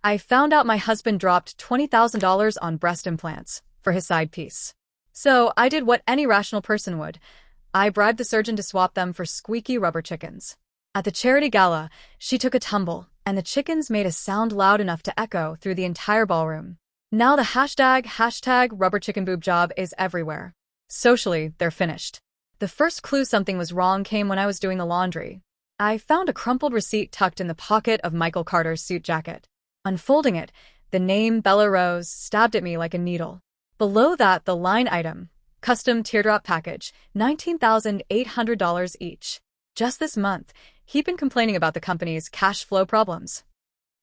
I found out my husband dropped $20,000 on breast implants for his side piece. So I did what any rational person would. I bribed the surgeon to swap them for Squeaky rubber chickens. At the charity gala, she took a tumble, and the chickens made a sound loud enough to echo through the entire ballroom. Now the hashtag rubber chicken boob job is everywhere. Socially, they're finished. The first clue something was wrong came when I was doing the laundry. I found a crumpled receipt tucked in the pocket of Michael Carter's suit jacket. Unfolding it, the name Bella Rose stabbed at me like a needle. Below that, the line item, custom teardrop package, $19,800 each. Just this month, he'd been complaining about the company's cash flow problems.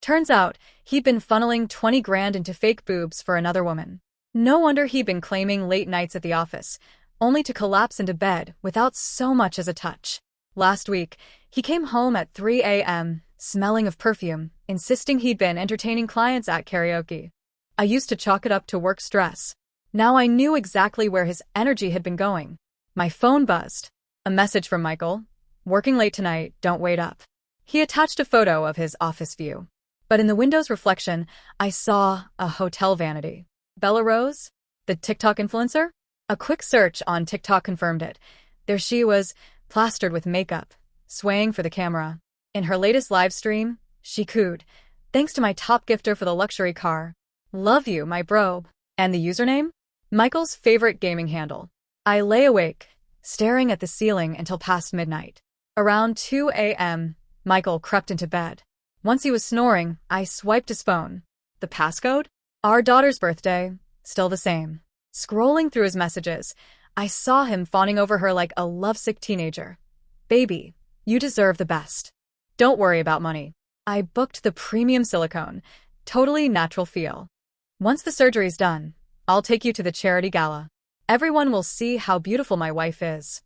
Turns out, he'd been funneling 20 grand into fake boobs for another woman. No wonder he'd been claiming late nights at the office, only to collapse into bed without so much as a touch. Last week, he came home at 3 a.m., smelling of perfume, insisting he'd been entertaining clients at karaoke. I used to chalk it up to work stress. Now I knew exactly where his energy had been going. My phone buzzed. A message from Michael. Working late tonight, don't wait up. He attached a photo of his office view. But in the window's reflection, I saw a hotel vanity. Bella Rose? The TikTok influencer? A quick search on TikTok confirmed it. There she was, plastered with makeup, swaying for the camera. In her latest live stream, she cooed, "Thanks to my top gifter for the luxury car. Love you, my bro." And the username? Michael's favorite gaming handle. I lay awake, staring at the ceiling until past midnight. Around 2 a.m., Michael crept into bed. Once he was snoring, I swiped his phone. The passcode? Our daughter's birthday. Still the same. Scrolling through his messages, I saw him fawning over her like a lovesick teenager. "Baby, you deserve the best. Don't worry about money. I booked the premium silicone. Totally natural feel. Once the surgery's done, I'll take you to the charity gala. Everyone will see how beautiful my wife is."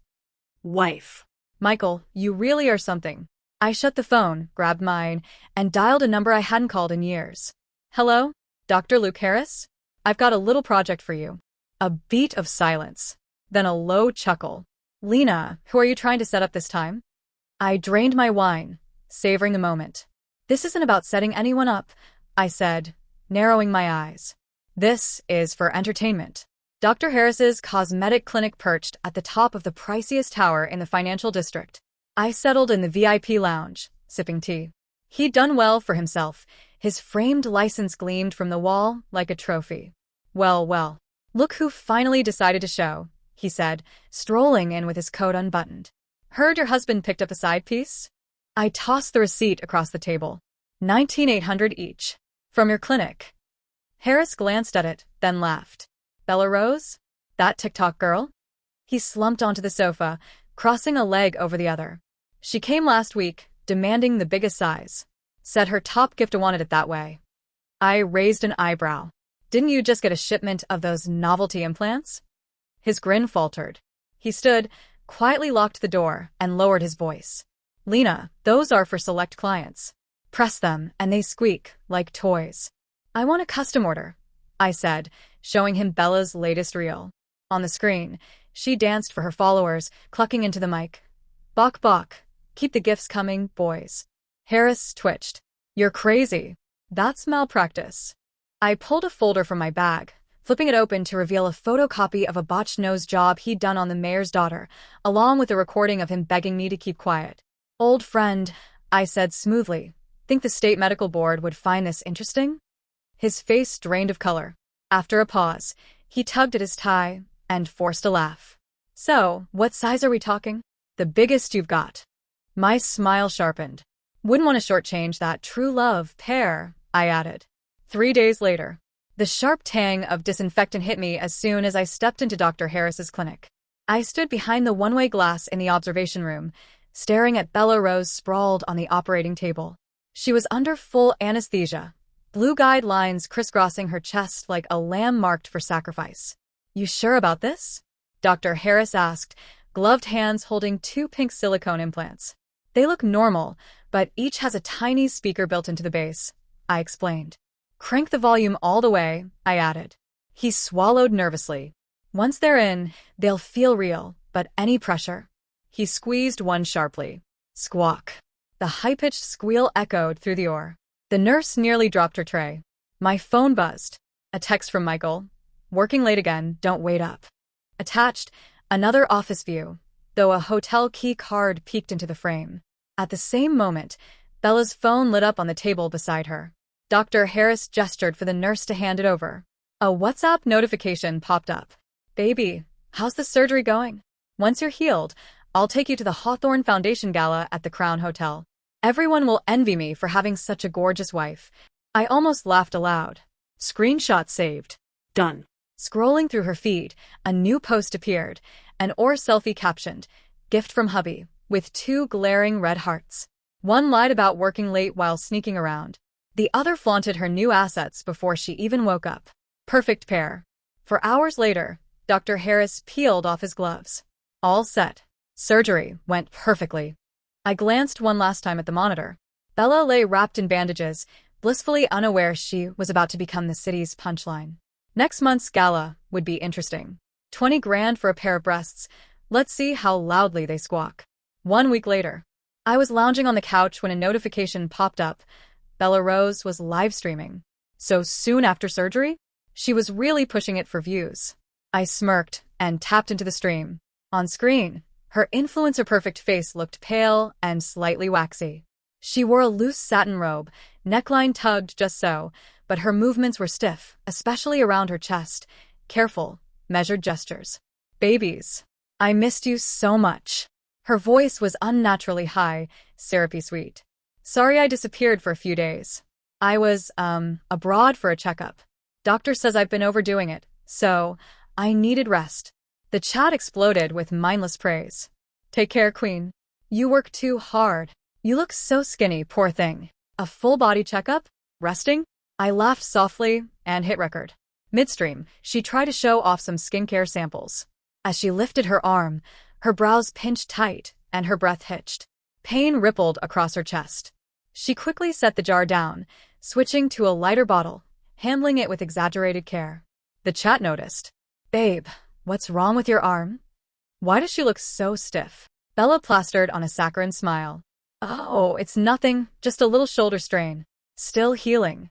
Wife. Michael, you really are something. I shut the phone, grabbed mine, and dialed a number I hadn't called in years. "Hello? Dr. Luke Harris? I've got a little project for you." A beat of silence. Then a low chuckle. "Lena, who are you trying to set up this time?" I drained my wine, savoring the moment. "This isn't about setting anyone up," I said, narrowing my eyes. "This is for entertainment." Dr. Harris's cosmetic clinic perched at the top of the priciest tower in the financial district. I settled in the VIP lounge, sipping tea. He'd done well for himself. His framed license gleamed from the wall like a trophy. Well, look who finally decided to show," he said, strolling in with his coat unbuttoned. "Heard your husband picked up a side piece?" I tossed the receipt across the table. $19,800 each. From your clinic. Harris glanced at it, then laughed. "Bella Rose? That TikTok girl?" He slumped onto the sofa, crossing a leg over the other. "She came last week, demanding the biggest size. Said her top gift wanted it that way." I raised an eyebrow. "Didn't you just get a shipment of those novelty implants?" His grin faltered. He stood, quietly locked the door, and lowered his voice. "Lena, those are for select clients. Press them, and they squeak like toys." "I want a custom order," I said, showing him Bella's latest reel. On the screen, she danced for her followers, clucking into the mic. "Bok bok. Keep the gifts coming, boys." Harris twitched. "You're crazy. That's malpractice." I pulled a folder from my bag, flipping it open to reveal a photocopy of a botched nose job he'd done on the mayor's daughter, along with a recording of him begging me to keep quiet. "Old friend," I said smoothly. "Think the state medical board would find this interesting?" His face drained of color. After a pause, he tugged at his tie and forced a laugh. "So, what size are we talking?" "The biggest you've got." My smile sharpened. "Wouldn't want to shortchange that true love pair," I added. 3 days later, the sharp tang of disinfectant hit me as soon as I stepped into Dr. Harris's clinic. I stood behind the one-way glass in the observation room, staring at Bella Rose sprawled on the operating table. She was under full anesthesia, blue-guide lines crisscrossing her chest like a lamb marked for sacrifice. "You sure about this?" Dr. Harris asked, gloved hands holding 2 pink silicone implants. "They look normal, but each has a tiny speaker built into the base," I explained. "Crank the volume all the way," I added. He swallowed nervously. "Once they're in, they'll feel real, but any pressure." He squeezed one sharply. Squawk. The high-pitched squeal echoed through the OR. The nurse nearly dropped her tray. My phone buzzed. A text from Michael. Working late again, don't wait up. Attached, another office view, though a hotel key card peeked into the frame. At the same moment, Bella's phone lit up on the table beside her. Dr. Harris gestured for the nurse to hand it over. A WhatsApp notification popped up. Baby, how's the surgery going? Once you're healed, I'll take you to the Hawthorne Foundation Gala at the Crown Hotel. Everyone will envy me for having such a gorgeous wife. I almost laughed aloud. Screenshot saved. Done. Scrolling through her feed, a new post appeared, an or selfie captioned, "Gift from hubby," with 2 glaring red hearts. One lied about working late while sneaking around. The other flaunted her new assets before she even woke up. Perfect pair. For hours later, Dr. Harris peeled off his gloves. All set. Surgery went perfectly. I glanced one last time at the monitor. Bella lay wrapped in bandages, blissfully unaware she was about to become the city's punchline. Next month's gala would be interesting. 20 grand for a pair of breasts. Let's see how loudly they squawk. 1 week later, I was lounging on the couch when a notification popped up. Bella Rose was live streaming. So soon after surgery? She was really pushing it for views. I smirked and tapped into the stream. On screen, her influencer-perfect face looked pale and slightly waxy. She wore a loose satin robe, neckline tugged just so, but her movements were stiff, especially around her chest. Careful, measured gestures. Babies, I missed you so much. Her voice was unnaturally high, syrupy sweet. Sorry I disappeared for a few days. I was, abroad for a checkup. Doctor says I've been overdoing it, so I needed rest. The chat exploded with mindless praise. Take care, queen. You work too hard. You look so skinny, poor thing. A full body checkup? Resting? I laughed softly and hit record. Midstream, she tried to show off some skincare samples. As she lifted her arm, her brows pinched tight and her breath hitched. Pain rippled across her chest. She quickly set the jar down, switching to a lighter bottle, handling it with exaggerated care. The chat noticed. Babe, what's wrong with your arm? Why does she look so stiff? Bella plastered on a saccharine smile. Oh, it's nothing, just a little shoulder strain. Still healing.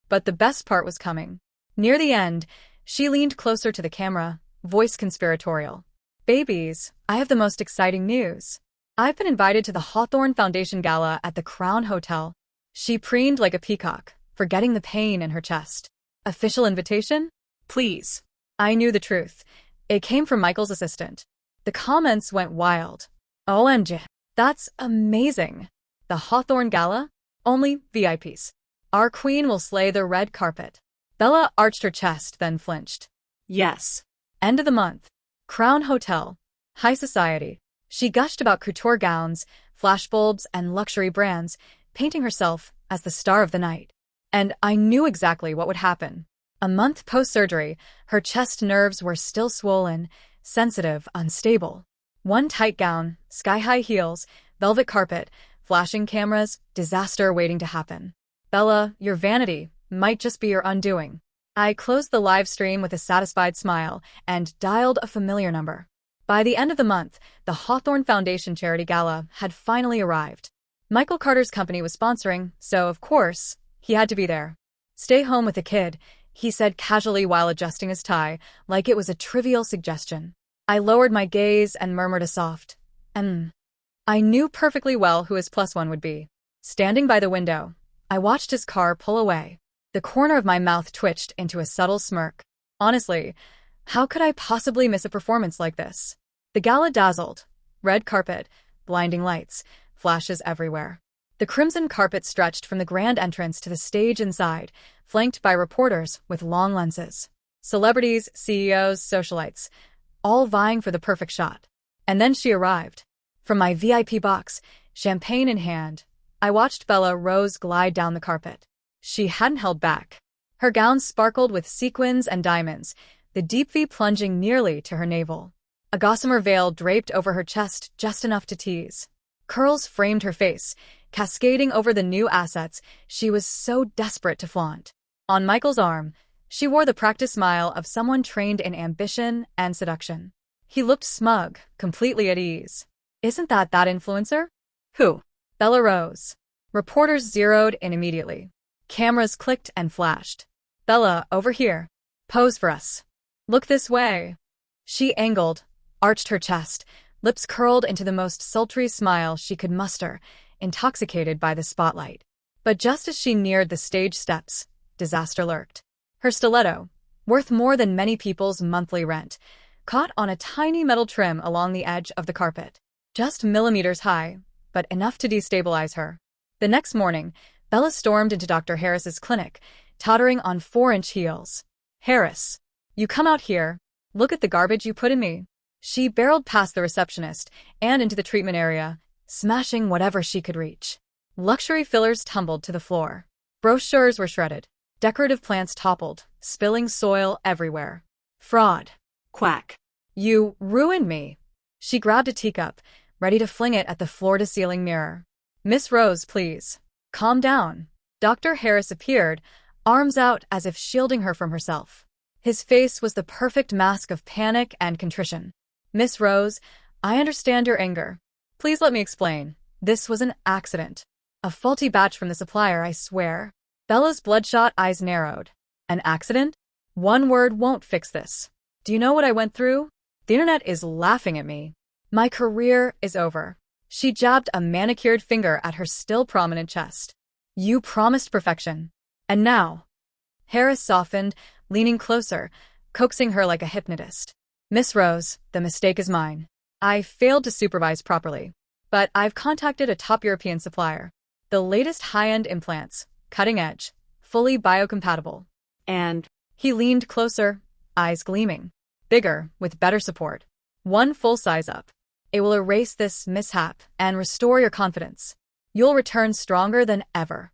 But the best part was coming. Near the end, she leaned closer to the camera, voice conspiratorial. Babies, I have the most exciting news. I've been invited to the Hawthorne Foundation Gala at the Crown Hotel. She preened like a peacock, forgetting the pain in her chest. Official invitation? Please. I knew the truth. It came from Michael's assistant. The comments went wild. OMG. That's amazing. The Hawthorne Gala? Only VIPs. Our queen will slay the red carpet. Bella arched her chest, then flinched. Yes. End of the month. Crown Hotel. HighSociety. She gushed about couture gowns, flashbulbs, and luxury brands, painting herself as the star of the night. And I knew exactly what would happen. A month post-surgery, her chest nerves were still swollen, sensitive, unstable. One tight gown, sky-high heels, velvet carpet, flashing cameras, disaster waiting to happen. Bella, your vanity might just be your undoing. I closed the live stream with a satisfied smile and dialed a familiar number. By the end of the month, the Hawthorne Foundation Charity Gala had finally arrived. Michael Carter's company was sponsoring, so of course, he had to be there. Stay home with the kid, he said casually while adjusting his tie, like it was a trivial suggestion. I lowered my gaze and murmured a soft, I knew perfectly well who his plus one would be. Standing by the window, I watched his car pull away. The corner of my mouth twitched into a subtle smirk. Honestly, how could I possibly miss a performance like this? The gala dazzled. Red carpet, blinding lights, flashes everywhere. The crimson carpet stretched from the grand entrance to the stage inside, flanked by reporters with long lenses. Celebrities, CEOs, socialites, all vying for the perfect shot. And then she arrived. From my VIP box, champagne in hand, I watched Bella Rose glide down the carpet. She hadn't held back. Her gown sparkled with sequins and diamonds, the deep V plunging nearly to her navel. A gossamer veil draped over her chest just enough to tease. Curls framed her face, cascading over the new assets she was so desperate to flaunt. On Michael's arm, she wore the practiced smile of someone trained in ambition and seduction. He looked smug, completely at ease. Isn't that influencer? Who? Bella Rose. Reporters zeroed in immediately. Cameras clicked and flashed. Bella, over here. Pose for us. Look this way. She angled, arched her chest, lips curled into the most sultry smile she could muster, intoxicated by the spotlight. But just as she neared the stage steps, disaster lurked. Her stiletto, worth more than many people's monthly rent, caught on a tiny metal trim along the edge of the carpet. Just millimeters high, but enough to destabilize her. The next morning, Bella stormed into Dr. Harris's clinic, tottering on 4-inch heels. Harris, you come out here. Look at the garbage you put in me. She barreled past the receptionist and into the treatment area, smashing whatever she could reach. Luxury fillers tumbled to the floor. Brochures were shredded. Decorative plants toppled, spilling soil everywhere. Fraud. Quack. You ruined me. She grabbed a teacup, ready to fling it at the floor-to-ceiling mirror. Miss Rose, please. Calm down. Dr. Harris appeared, arms out as if shielding her from herself. His face was the perfect mask of panic and contrition. Miss Rose, I understand your anger. Please let me explain. This was an accident. A faulty batch from the supplier, I swear. Bella's bloodshot eyes narrowed. An accident? One word won't fix this. Do you know what I went through? The internet is laughing at me. My career is over. She jabbed a manicured finger at her still prominent chest. You promised perfection. And now? Harris softened, leaning closer, coaxing her like a hypnotist. Miss Rose, the mistake is mine. I failed to supervise properly. But I've contacted a top European supplier. The latest high-end implants, cutting edge, fully biocompatible. And he leaned closer, eyes gleaming. Bigger, with better support. One full size up. It will erase this mishap and restore your confidence. You'll return stronger than ever.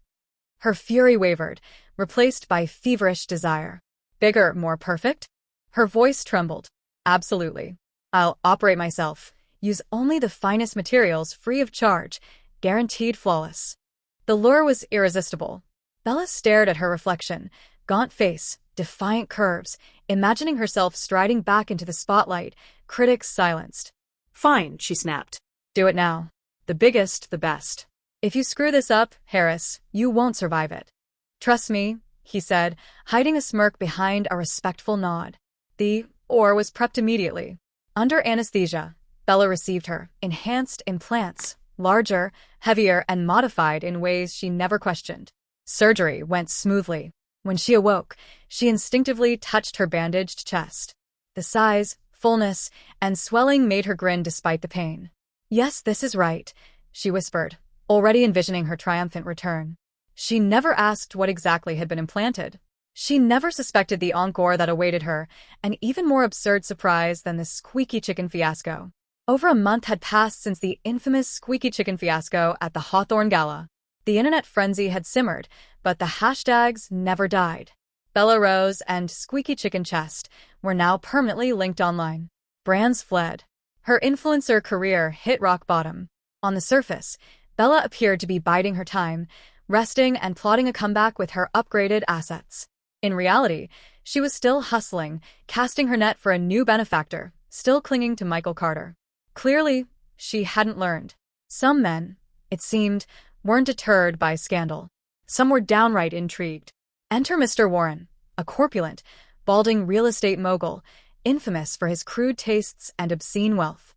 Her fury wavered, replaced by feverish desire. Bigger, more perfect? Her voice trembled. Absolutely. I'll operate myself. Use only the finest materials free of charge, guaranteed flawless. The lure was irresistible. Bella stared at her reflection, gaunt face, defiant curves, imagining herself striding back into the spotlight, critics silenced. Fine, she snapped. Do it now. The biggest, the best. If you screw this up, Harris, you won't survive it. Trust me, he said, hiding a smirk behind a respectful nod. The ore was prepped immediately. Under anesthesia, Bella received her enhanced implants, larger, heavier, and modified in ways she never questioned. Surgery went smoothly. When she awoke, she instinctively touched her bandaged chest. The size, fullness, and swelling made her grin despite the pain. Yes, this is right, she whispered, already envisioning her triumphant return. She never asked what exactly had been implanted. She never suspected the encore that awaited her, an even more absurd surprise than the Squeaky chicken fiasco. Over a month had passed since the infamous Squeaky chicken fiasco at the Hawthorne Gala. The internet frenzy had simmered, but the hashtags never died. Bella Rose and Squeaky Chicken Chest were now permanently linked online. Brands fled. Her influencer career hit rock bottom. On the surface, Bella appeared to be biding her time, resting and plotting a comeback with her upgraded assets. In reality, she was still hustling, casting her net for a new benefactor, still clinging to Michael Carter. Clearly, she hadn't learned. Some men, it seemed, weren't deterred by scandal. Some were downright intrigued. Enter Mr. Warren, a corpulent, balding real estate mogul, infamous for his crude tastes and obscene wealth.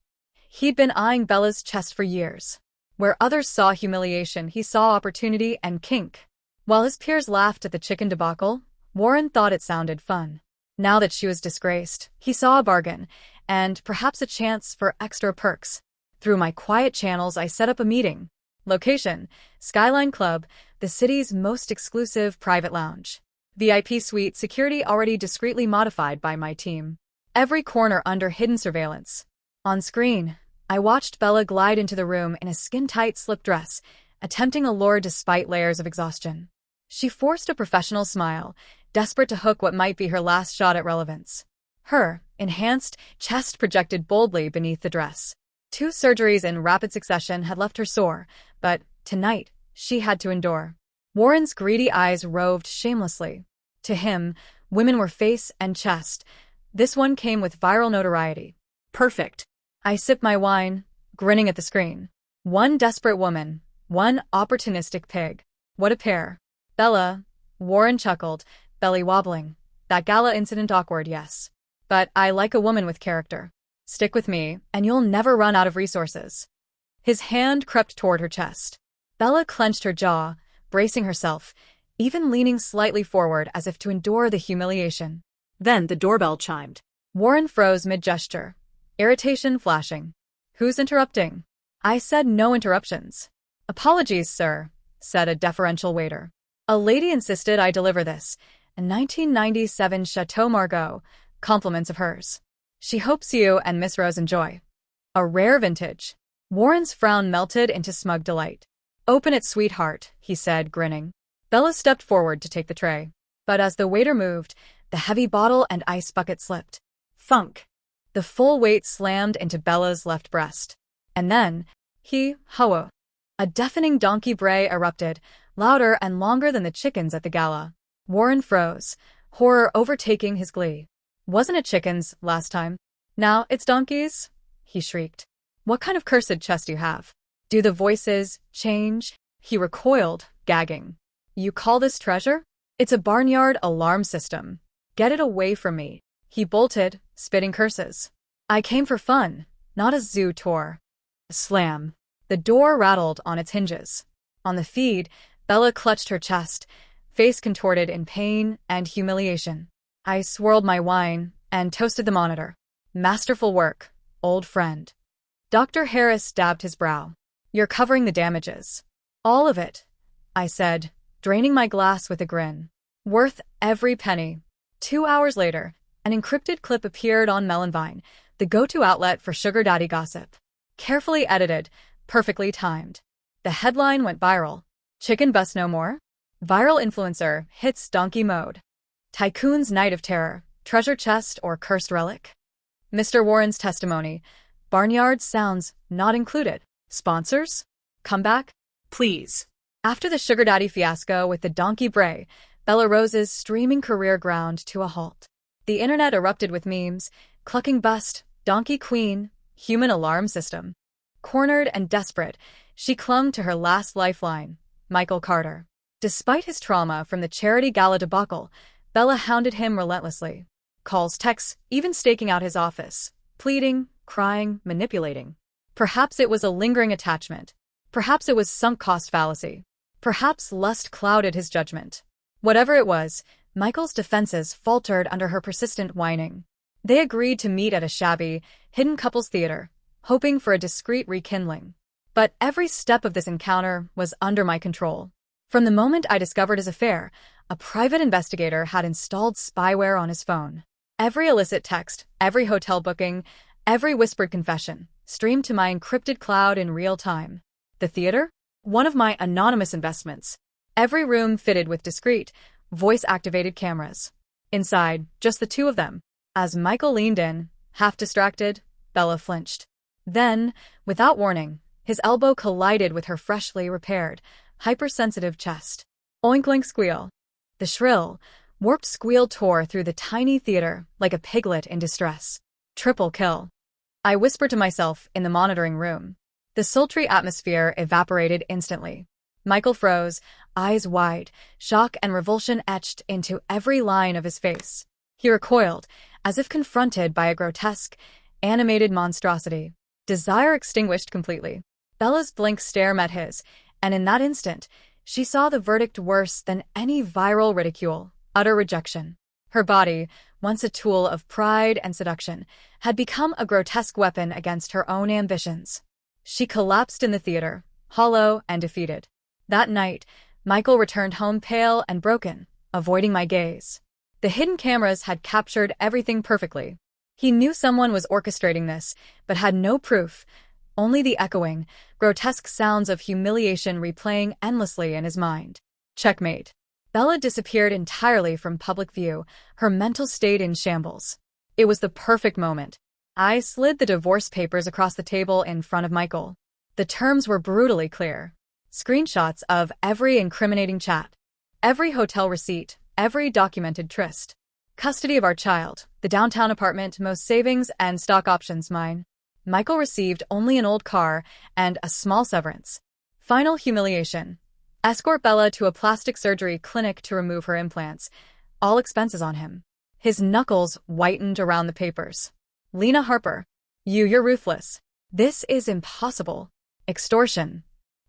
He'd been eyeing Bella's chest for years. Where others saw humiliation, he saw opportunity and kink. While his peers laughed at the chicken debacle, Warren thought it sounded fun. Now that she was disgraced, he saw a bargain, and perhaps a chance for extra perks. Through my quiet channels, I set up a meeting. Location: Skyline Club, the city's most exclusive private lounge. VIP suite, security already discreetly modified by my team. Every corner under hidden surveillance. On screen, I watched Bella glide into the room in a skin-tight slip dress, attempting allure despite layers of exhaustion. She forced a professional smile, desperate to hook what might be her last shot at relevance. Her enhanced chest projected boldly beneath the dress. 2 surgeries in rapid succession had left her sore, but tonight she had to endure. Warren's greedy eyes roved shamelessly. To him, women were face and chest. This one came with viral notoriety. Perfect. I sipped my wine, grinning at the screen. One desperate woman, one opportunistic pig. What a pair. Bella, Warren chuckled, belly wobbling. That Gala incident awkward, yes. But I like a woman with character. Stick with me, and you'll never run out of resources. His hand crept toward her chest. Bella clenched her jaw, bracing herself, even leaning slightly forward as if to endure the humiliation. Then the doorbell chimed. Warren froze mid-gesture, irritation flashing. Who's interrupting? I said no interruptions. Apologies, sir, said a deferential waiter. A lady insisted I deliver this, a 1997 Chateau Margaux, compliments of hers. She hopes you and Miss Rose enjoy. A rare vintage. Warren's frown melted into smug delight. Open it, sweetheart, he said, grinning. Bella stepped forward to take the tray. But as the waiter moved, the heavy bottle and ice bucket slipped. Thunk. The full weight slammed into Bella's left breast. And then, hoa. A deafening donkey bray erupted, louder and longer than the chickens at the gala. Warren froze, horror overtaking his glee. Wasn't it chickens last time? Now it's donkeys? He shrieked. What kind of cursed chest do you have? Do the voices change? He recoiled, gagging. You call this treasure? It's a barnyard alarm system. Get it away from me. He bolted, spitting curses. I came for fun, not a zoo tour. Slam. The door rattled on its hinges. On the feed, Bella clutched her chest, face contorted in pain and humiliation. I swirled my wine and toasted the monitor. Masterful work, old friend. Dr. Harris dabbed his brow. You're covering the damages. All of it, I said, draining my glass with a grin. Worth every penny. 2 hours later, an encrypted clip appeared on Melonvine, the go-to outlet for sugar daddy gossip. Carefully edited, perfectly timed. The headline went viral. Chicken bust no more? Viral influencer hits donkey mode. Tycoon's night of terror, treasure chest or cursed relic? Mr. Warren's testimony. Barnyard sounds not included. Sponsors? Comeback? Please. After the sugar daddy fiasco with the donkey bray, Bella Rose's streaming career ground to a halt. The internet erupted with memes, clucking bust, donkey queen, human alarm system. Cornered and desperate, she clung to her last lifeline, Michael Carter. Despite his trauma from the charity gala debacle, Bella hounded him relentlessly. Calls, texts, even staking out his office. Pleading, crying, manipulating. Perhaps it was a lingering attachment. Perhaps it was sunk cost fallacy. Perhaps lust clouded his judgment. Whatever it was, Michael's defenses faltered under her persistent whining. They agreed to meet at a shabby, hidden couples theater, hoping for a discreet rekindling. But every step of this encounter was under my control. From the moment I discovered his affair, a private investigator had installed spyware on his phone. Every illicit text, every hotel booking, every whispered confession streamed to my encrypted cloud in real time. The theater? One of my anonymous investments. Every room fitted with discreet, voice-activated cameras. Inside, just the two of them. As Michael leaned in, half distracted, Bella flinched. Then, without warning, his elbow collided with her freshly repaired, hypersensitive chest. Oink-oink squeal. The shrill, warped squeal tore through the tiny theater like a piglet in distress. Triple kill. I whispered to myself in the monitoring room. The sultry atmosphere evaporated instantly. Michael froze, eyes wide, shock and revulsion etched into every line of his face. He recoiled, as if confronted by a grotesque, animated monstrosity. Desire extinguished completely. Bella's blank stare met his, and in that instant, she saw the verdict worse than any viral ridicule, utter rejection. Her body, once a tool of pride and seduction, had become a grotesque weapon against her own ambitions. She collapsed in the theater, hollow and defeated. That night, Michael returned home pale and broken, avoiding my gaze. The hidden cameras had captured everything perfectly. He knew someone was orchestrating this, but had no proof, only the echoing, grotesque sounds of humiliation replaying endlessly in his mind. Checkmate. Bella disappeared entirely from public view, her mental state in shambles. It was the perfect moment. I slid the divorce papers across the table in front of Michael. The terms were brutally clear. Screenshots of every incriminating chat, every hotel receipt, every documented tryst. Custody of our child, the downtown apartment, most savings and stock options mine. Michael received only an old car and a small severance. Final humiliation. Escort Bella to a plastic surgery clinic to remove her implants. All expenses on him. His knuckles whitened around the papers. Lena Harper. You're ruthless. This is impossible. Extortion.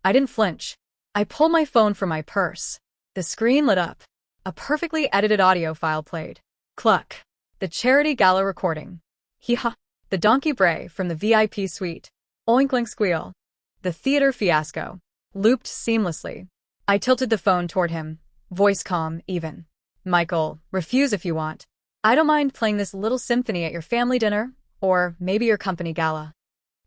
I didn't flinch. I pulled my phone from my purse. The screen lit up. A perfectly edited audio file played. Cluck. The charity gala recording. Hee-ha. The donkey bray from the VIP suite. Oinkling squeal. The theater fiasco. Looped seamlessly. I tilted the phone toward him. Voice calm, even. Michael, refuse if you want. I don't mind playing this little symphony at your family dinner, or maybe your company gala.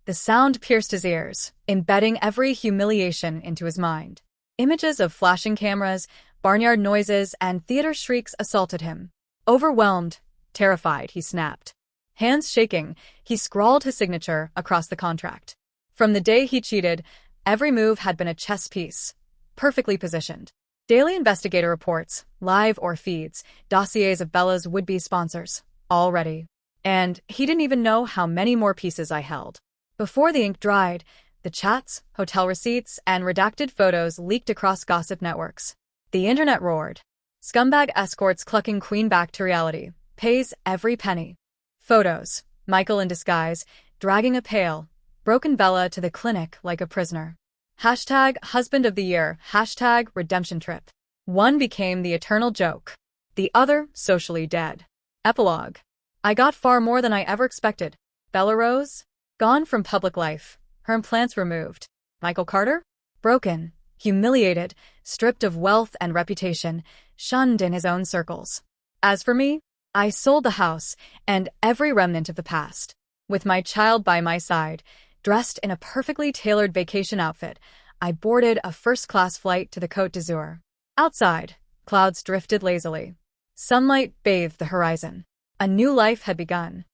The sound pierced his ears, embedding every humiliation into his mind. Images of flashing cameras, barnyard noises, and theater shrieks assaulted him. Overwhelmed, terrified, he snapped. Hands shaking, he scrawled his signature across the contract. From the day he cheated, every move had been a chess piece, perfectly positioned. Daily investigator reports, live or feeds, dossiers of Bella's would-be sponsors, all ready. And he didn't even know how many more pieces I held. Before the ink dried, the chats, hotel receipts, and redacted photos leaked across gossip networks. The internet roared. Scumbag escorts clucking queen back to reality. Pays every penny. Photos. Michael in disguise, dragging a pail. Broken Bella to the clinic like a prisoner. Hashtag husband of the year. Hashtag redemption trip. One became the eternal joke. The other socially dead. Epilogue. I got far more than I ever expected. Bella Rose? Gone from public life. Her implants removed. Michael Carter? Broken. Humiliated. Stripped of wealth and reputation. Shunned in his own circles. As for me, I sold the house and every remnant of the past. With my child by my side, dressed in a perfectly tailored vacation outfit, I boarded a first-class flight to the Côte d'Azur. Outside, clouds drifted lazily. Sunlight bathed the horizon. A new life had begun.